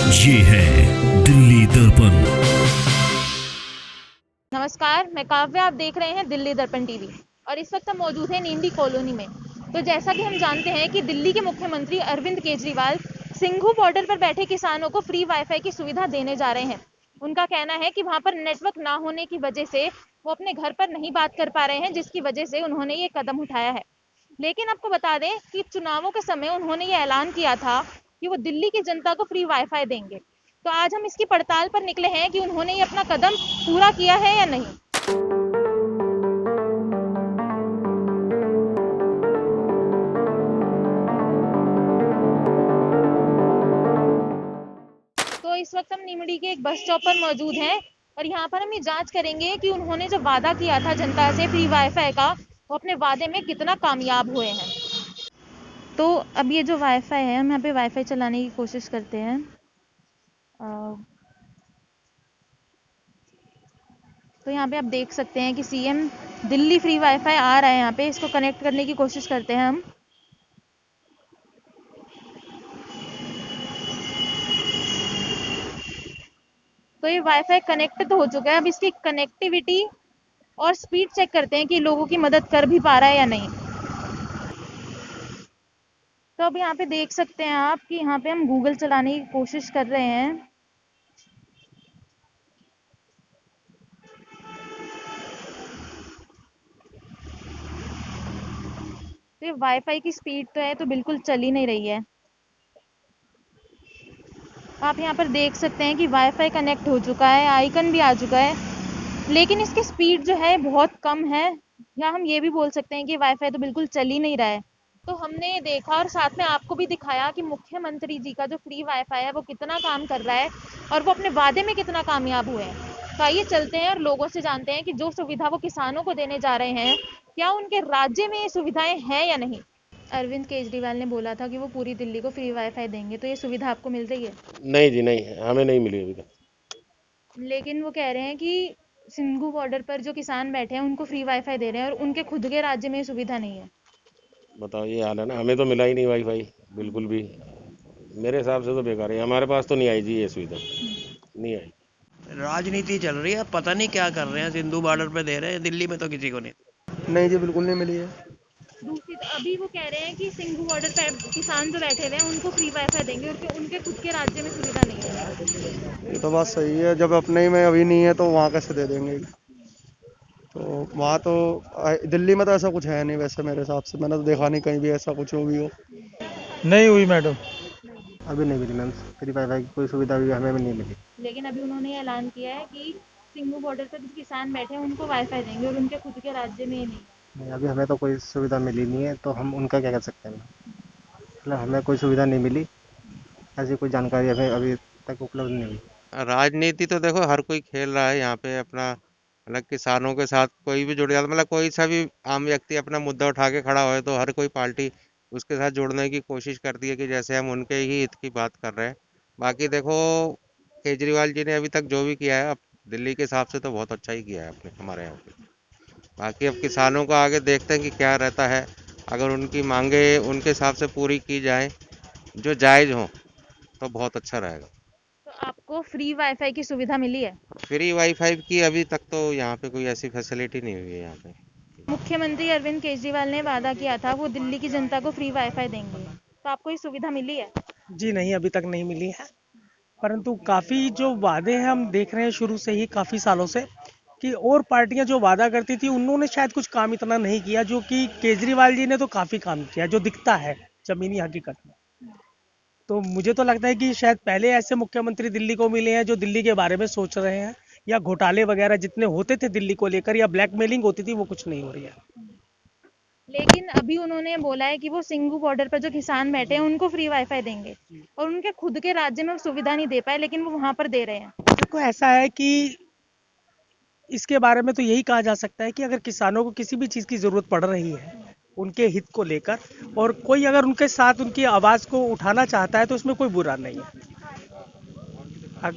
ये है दिल्ली दर्पण। नमस्कार, मैं काव्या। आप देख रहे हैं दिल्ली दर्पण टीवी और इस वक्त हम मौजूद हैं नींदी कॉलोनी में। तो जैसा कि हम जानते हैं कि दिल्ली के मुख्यमंत्री अरविंद केजरीवाल सिंघू बॉर्डर पर बैठे किसानों को फ्री वाईफाई की सुविधा देने जा रहे हैं। उनका कहना है कि वहां पर नेटवर्क ना होने की वजह से वो अपने घर पर नहीं बात कर पा रहे हैं, जिसकी वजह से उन्होंने ये कदम उठाया है। लेकिन आपको बता दें कि चुनावों के समय उन्होंने ये ऐलान किया था कि वो दिल्ली की जनता को फ्री वाईफाई देंगे। तो आज हम इसकी पड़ताल पर निकले हैं कि उन्होंने ये अपना कदम पूरा किया है या नहीं। तो इस वक्त हम निमड़ी के एक बस स्टॉप पर मौजूद हैं और यहाँ पर हम ये जांच करेंगे कि उन्होंने जो वादा किया था जनता से फ्री वाईफाई का, वो अपने वादे में कितना कामयाब हुए हैं। तो अब ये जो वाईफाई है, हम यहाँ पे वाईफाई चलाने की कोशिश करते हैं। तो यहाँ पे आप देख सकते हैं कि सीएम दिल्ली फ्री वाईफाई आ रहा है। यहाँ पे इसको कनेक्ट करने की कोशिश करते हैं हम। तो ये वाईफाई कनेक्ट तो हो चुका है। अब इसकी कनेक्टिविटी और स्पीड चेक करते हैं कि लोगों की मदद कर भी पा रहा है या नहीं। तो अब यहाँ पे देख सकते हैं आप कि यहाँ पे हम गूगल चलाने की कोशिश कर रहे हैं। तो ये वाईफाई की स्पीड तो है, तो बिल्कुल चल ही नहीं रही है। आप यहाँ पर देख सकते हैं कि वाईफाई कनेक्ट हो चुका है, आइकन भी आ चुका है, लेकिन इसकी स्पीड जो है बहुत कम है। या हम ये भी बोल सकते हैं कि वाईफाई तो बिल्कुल चल ही नहीं रहा है। तो हमने ये देखा और साथ में आपको भी दिखाया कि मुख्यमंत्री जी का जो फ्री वाईफाई है वो कितना काम कर रहा है और वो अपने वादे में कितना कामयाब हुए हैं। तो आइए चलते हैं और लोगों से जानते हैं कि जो सुविधा वो किसानों को देने जा रहे हैं, क्या उनके राज्य में ये सुविधाएं हैं या नहीं। अरविंद केजरीवाल ने बोला था कि वो पूरी दिल्ली को फ्री वाईफाई देंगे, तो ये सुविधा आपको मिल रही है? नहीं जी, नहीं है, हमें नहीं मिली अभी तक। लेकिन वो कह रहे हैं कि सिंघू बॉर्डर पर जो किसान बैठे हैं उनको फ्री वाईफाई दे रहे हैं और उनके खुद के राज्य में ये सुविधा नहीं है। बताओ, ये हाल है ना, हमें तो मिला ही नहीं वाईफाई बिल्कुल भी। मेरे हिसाब से तो बेकार है, हमारे पास तो नहीं आई जी ये सुविधा, नहीं आई। राजनीति चल रही है, पता नहीं क्या कर रहे हैं। सिंधु बॉर्डर पे दे रहे हैं, दिल्ली में तो किसी को नहीं। नहीं जी, बिल्कुल नहीं मिली है। दूसरी तो अभी वो कह रहे हैं कि सिंघू बॉर्डर पर किसान जो बैठे हुए हैं उनको फ्री वाईफाई देंगे और उनके खुद के राज्य में सुविधा नहीं है। ये तो बात सही है, जब अपने ही में अभी नहीं है तो वहाँ कैसे दे देंगे। तो वहाँ तो दिल्ली में तो ऐसा कुछ है नहीं। वैसे मेरे हिसाब से मैंने तो देखा नहीं कहीं भी ऐसा कुछ हो भी हो। नहीं हुई मैडम। अभी नहीं मिली मैम, फ्री वाईफाई की कोई सुविधा भी हमें भी नहीं मिली। लेकिन अभी उन्होंने ऐलान किया है कि सिंघू बॉर्डर पर जो किसान बैठे हैं उनको वाईफाई देंगे और उनके खुद के राज्य में ही नहीं। नहीं, अभी हमें तो कोई सुविधा मिली नहीं है, तो हम उनका क्या कर सकते हैं। मतलब हमें कोई सुविधा नहीं मिली, ऐसी कोई जानकारी हमें अभी तक उपलब्ध नहीं हुई। राजनीति तो देखो हर कोई खेल रहा है यहाँ पे अपना, मतलब किसानों के साथ कोई भी जुड़ जाता, मतलब कोई सा भी आम व्यक्ति अपना मुद्दा उठा के खड़ा होए तो हर कोई पार्टी उसके साथ जुड़ने की कोशिश करती है कि जैसे हम उनके ही हित की बात कर रहे हैं। बाकी देखो, केजरीवाल जी ने अभी तक जो भी किया है अब दिल्ली के हिसाब से तो बहुत अच्छा ही किया है अपने हमारे यहाँ पे। बाकी अब किसानों का आगे देखते हैं कि क्या रहता है। अगर उनकी मांगे उनके हिसाब से पूरी की जाए जो जायज़ हो तो बहुत अच्छा रहेगा। तो आपको फ्री वाईफाई की सुविधा मिली है? फ्री वाईफाई की अभी तक तो यहाँ पे कोई ऐसी फैसिलिटी नहीं हुई है यहाँ पे। मुख्यमंत्री अरविंद केजरीवाल ने वादा किया था वो दिल्ली की जनता को फ्री वाईफाई देंगे, तो आपको ये सुविधा मिली है? जी नहीं, अभी तक नहीं मिली है। परंतु काफ़ी जो वादे हैं हम देख रहे हैं शुरू से ही, काफ़ी सालों से, कि और पार्टियां जो वादा करती थी उन्होंने शायद कुछ काम इतना नहीं किया, जो कि केजरीवाल जी ने तो काफ़ी काम किया जो दिखता है जमीनी हकीकत में। तो मुझे तो लगता है कि शायद पहले ऐसे मुख्यमंत्री दिल्ली को मिले हैं जो दिल्ली के बारे में सोच रहे हैं, या घोटाले वगैरह जितने होते थे दिल्ली को लेकर या ब्लैकमेलिंग होती थी वो कुछ नहीं हो रही है। लेकिन अभी उन्होंने बोला है कि वो सिंघू बॉर्डर पर जो किसान बैठे हैं उनको फ्री वाईफाई देंगे और उनके खुद के राज्य में वो सुविधा नहीं दे पाए, लेकिन वो वहां पर दे रहे हैं। देखो ऐसा है कि इसके बारे में तो यही कहा जा सकता है कि अगर किसानों को किसी भी चीज़ की ज़रूरत पड़ रही है उनके हित को लेकर, और कोई अगर उनके साथ उनकी आवाज़ को उठाना चाहता है तो इसमें कोई बुरा नहीं है।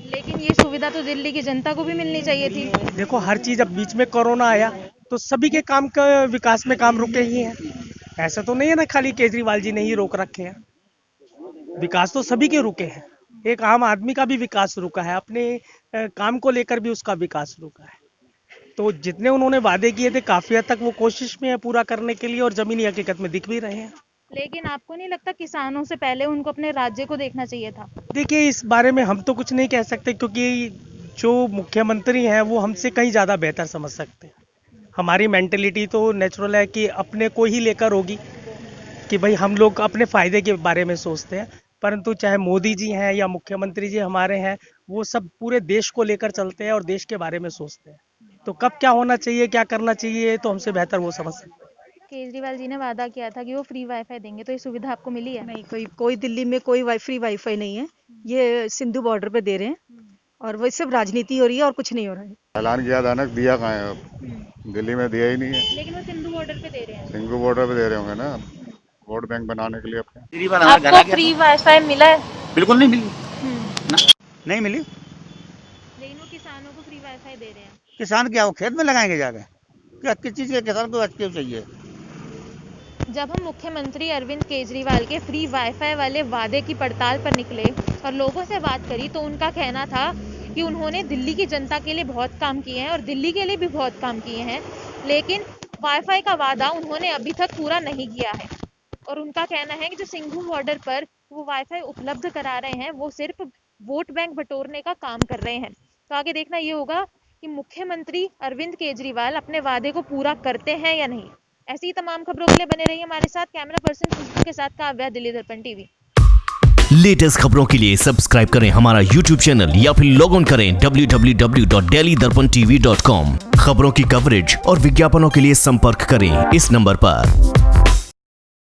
लेकिन ये सुविधा तो दिल्ली की जनता को भी मिलनी चाहिए थी। देखो हर चीज़, अब बीच में कोरोना आया तो सभी के काम का विकास में काम रुके ही हैं। ऐसा तो नहीं है ना खाली केजरीवाल जी ने ही रोक रखे हैं, विकास तो सभी के रुके हैं। एक आम आदमी का भी विकास रुका है, अपने काम को लेकर भी उसका विकास रुका है। तो जितने उन्होंने वादे किए थे काफी हद तक वो कोशिश में है पूरा करने के लिए, और जमीनी हकीकत में दिख भी रहे हैं। लेकिन आपको नहीं लगता किसानों से पहले उनको अपने राज्य को देखना चाहिए था? देखिए, इस बारे में हम तो कुछ नहीं कह सकते, क्योंकि जो मुख्यमंत्री हैं वो हमसे कहीं ज़्यादा बेहतर समझ सकते हैं। हमारी मेंटेलिटी तो नेचुरल है कि अपने को ही लेकर होगी, कि भाई हम लोग अपने फ़ायदे के बारे में सोचते हैं। परंतु चाहे मोदी जी हैं या मुख्यमंत्री जी हमारे हैं, वो सब पूरे देश को लेकर चलते हैं और देश के बारे में सोचते हैं। तो कब क्या होना चाहिए, क्या करना चाहिए, तो हमसे बेहतर वो समझ सकते हैं। केजरीवाल जी ने वादा किया था कि वो फ्री वाईफाई देंगे, तो ये सुविधा आपको मिली है? नहीं, कोई कोई दिल्ली में कोई फ्री वाईफाई नहीं है। ये सिंधु बॉर्डर पे दे रहे हैं और वो सिर्फ राजनीति हो रही है और कुछ नहीं हो रहा है। ऐलान किया था ना, दिया कहाँ है अब? दिल्ली में दिया ही नहीं है। लेकिन वो सिंधु बॉर्डर पे दे रहे हैं। सिंगू बॉर्डर पे दे रहे होंगे ना, वोट बैंक बनाने के लिए अपने। आपको फ्री वाईफाई मिला है? बिल्कुल नहीं मिली ना, नहीं मिली। लेकिन वो किसानों को फ्री वाईफाई दे रहे हैं। किसान क्या वो खेत में लगाएंगे जाके? क्या किस चीज़ के किसान को क्यों चाहिए? जब हम मुख्यमंत्री अरविंद केजरीवाल के फ्री वाईफाई वाले वादे की पड़ताल पर निकले और लोगों से बात करी, तो उनका कहना था कि उन्होंने दिल्ली की जनता के लिए बहुत काम किए हैं और दिल्ली के लिए भी बहुत काम किए हैं, लेकिन वाईफाई का वादा उन्होंने अभी तक पूरा नहीं किया है। और उनका कहना है कि जो सिंघू बॉर्डर पर वो वाईफाई उपलब्ध करा रहे हैं, वो सिर्फ वोट बैंक बटोरने का काम कर रहे हैं। तो आगे देखना ये होगा कि मुख्यमंत्री अरविंद केजरीवाल अपने वादे को पूरा करते हैं या नहीं। ऐसी ही तमाम खबरों के लिए बने रहिए हमारे साथ। कैमरा पर्सन खुशबू के साथ काव्या, दिल्ली दर्पण टीवी। लेटेस्ट खबरों के लिए सब्सक्राइब करें हमारा YouTube चैनल या फिर लॉग ऑन करें www.delhidarpantv.com। खबरों की कवरेज और विज्ञापनों के लिए संपर्क करें इस नंबर पर।